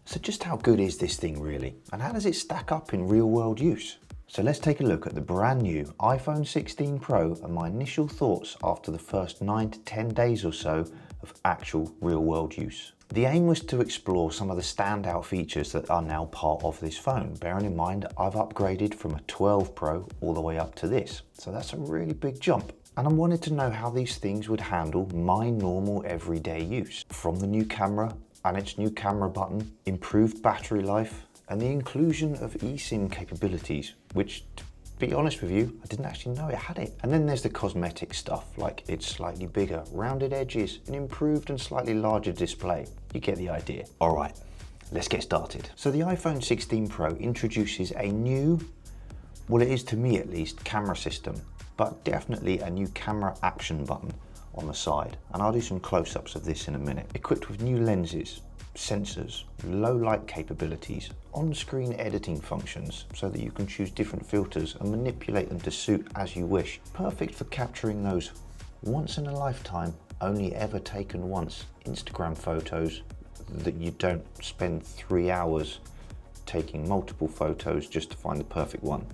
So just how good is this thing really? And how does it stack up in real world use? So let's take a look at the brand new iPhone 16 Pro and my initial thoughts after the first 9 to 10 days or so of actual real world use. The aim was to explore some of the standout features that are now part of this phone, bearing in mind I've upgraded from a 12 Pro all the way up to this. So that's a really big jump. And I wanted to know how these things would handle my normal everyday use. From the new camera and its new camera button, improved battery life, and the inclusion of eSIM capabilities, which, to be honest with you, I didn't actually know it had it. And then there's the cosmetic stuff, like it's slightly bigger, rounded edges, an improved and slightly larger display. You get the idea. All right, let's get started. So the iPhone 16 Pro introduces a new, well it is to me at least, camera system, but definitely a new camera action button on the side. And I'll do some close-ups of this in a minute. Equipped with new lenses, sensors, low light capabilities, on-screen editing functions so that you can choose different filters and manipulate them to suit as you wish. Perfect for capturing those once in a lifetime, only ever taken once Instagram photos that you don't spend 3 hours taking multiple photos just to find the perfect one.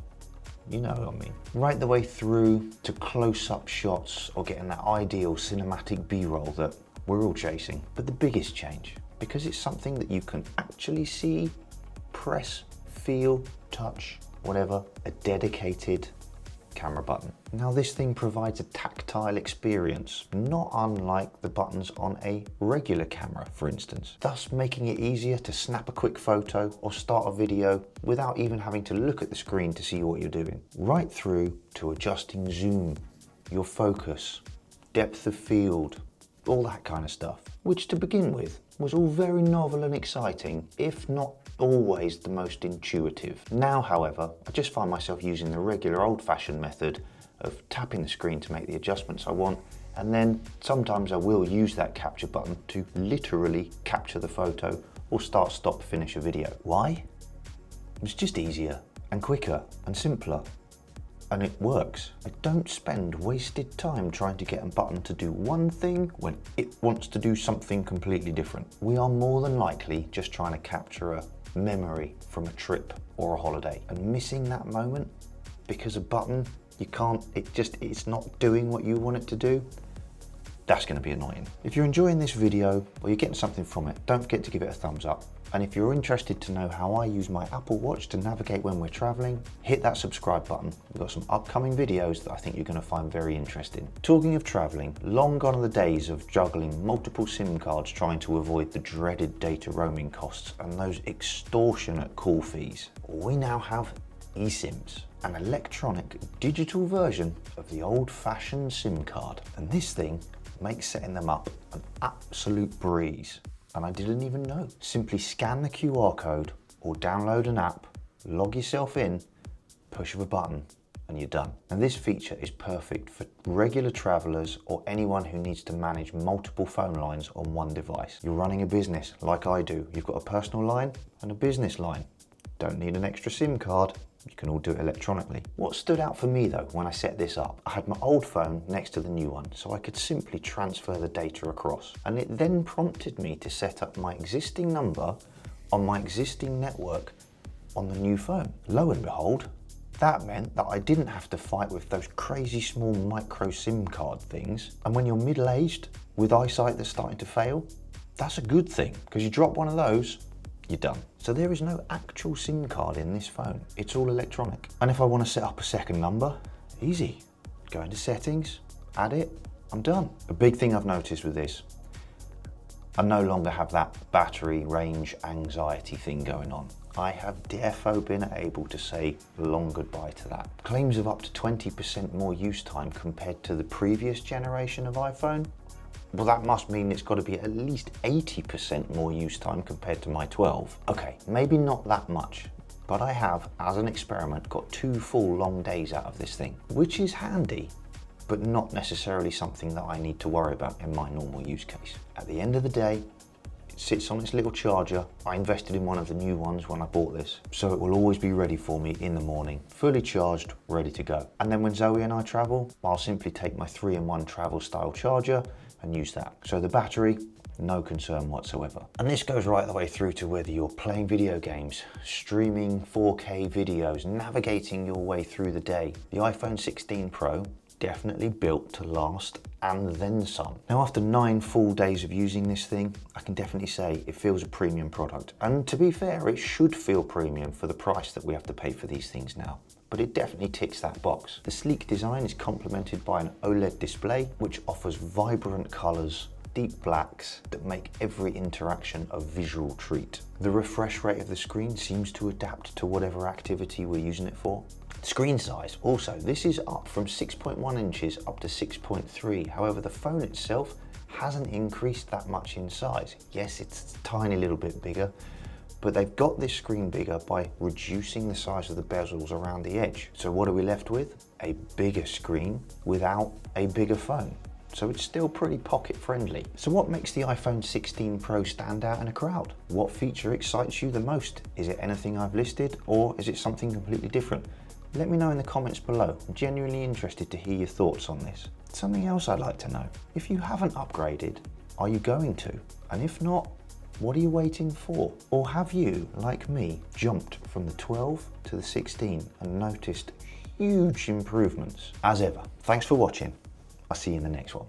You know what I mean. Right the way through to close-up shots or getting that ideal cinematic B-roll that we're all chasing. But the biggest change, because it's something that you can actually see, press, feel, touch, whatever, a dedicated camera button. Now this thing provides a tactile experience, not unlike the buttons on a regular camera, for instance, thus making it easier to snap a quick photo or start a video without even having to look at the screen to see what you're doing. Right through to adjusting zoom, your focus, depth of field, all that kind of stuff, which to begin with was all very novel and exciting, if not always the most intuitive. Now, however, I just find myself using the regular old-fashioned method of tapping the screen to make the adjustments I want, and then sometimes I will use that capture button to literally capture the photo or start, stop, finish a video. Why? It's just easier and quicker and simpler. And it works. I don't spend wasted time trying to get a button to do one thing when it wants to do something completely different. We are more than likely just trying to capture a memory from a trip or a holiday, and missing that moment because a button, it's not doing what you want it to do. That's going to be annoying. If you're enjoying this video or you're getting something from it, don't forget to give it a thumbs up. And if you're interested to know how I use my Apple Watch to navigate when we're traveling, hit that subscribe button. We've got some upcoming videos that I think you're going to find very interesting. Talking of traveling, long gone are the days of juggling multiple SIM cards trying to avoid the dreaded data roaming costs and those extortionate call fees. We now have eSIMs, an electronic digital version of the old-fashioned SIM card. And this thing makes setting them up an absolute breeze. And I didn't even know. Simply scan the QR code or download an app, log yourself in, push of a button, and you're done. And this feature is perfect for regular travelers or anyone who needs to manage multiple phone lines on one device. You're running a business like I do. You've got a personal line and a business line. Don't need an extra SIM card. You can all do it electronically. What stood out for me though when I set this up, I had my old phone next to the new one, so I could simply transfer the data across. And it then prompted me to set up my existing number on my existing network on the new phone. Lo and behold, that meant that I didn't have to fight with those crazy small micro SIM card things. And when you're middle-aged with eyesight that's starting to fail, that's a good thing, because you drop one of those, you're done. So there is no actual SIM card in this phone. It's all electronic. And if I want to set up a second number, easy. Go into settings, add it, I'm done. A big thing I've noticed with this, I no longer have that battery range anxiety thing going on. I have defo been able to say long goodbye to that. Claims of up to 20% more use time compared to the previous generation of iPhone. Well, that must mean it's got to be at least 80% more use time compared to my 12. Okay, maybe not that much, but I have, as an experiment, got 2 full long days out of this thing, which is handy, but not necessarily something that I need to worry about in my normal use case. At the end of the day, it sits on its little charger. I invested in one of the new ones when I bought this, so it will always be ready for me in the morning, fully charged, ready to go. And then when Zoe and I travel, I'll simply take my 3-in-1 travel style charger and use that. So the battery, no concern whatsoever. And this goes right the way through to whether you're playing video games, streaming 4K videos, navigating your way through the day. The iPhone 16 Pro, definitely built to last and then some. Now after 9 full days of using this thing, I can definitely say it feels a premium product. And to be fair, it should feel premium for the price that we have to pay for these things now. But it definitely ticks that box. The sleek design is complemented by an OLED display, which offers vibrant colors, deep blacks that make every interaction a visual treat. The refresh rate of the screen seems to adapt to whatever activity we're using it for. Screen size, also, this is up from 6.1 inches up to 6.3. However, the phone itself hasn't increased that much in size. Yes, it's a tiny little bit bigger, but they've got this screen bigger by reducing the size of the bezels around the edge. So what are we left with? A bigger screen without a bigger phone. So it's still pretty pocket friendly. So what makes the iPhone 16 Pro stand out in a crowd? What feature excites you the most? Is it anything I've listed, or is it something completely different? Let me know in the comments below. I'm genuinely interested to hear your thoughts on this. Something else I'd like to know, if you haven't upgraded, are you going to? And if not, what are you waiting for? Or have you, like me, jumped from the 12 to the 16 and noticed huge improvements? As ever, thanks for watching. I'll see you in the next one.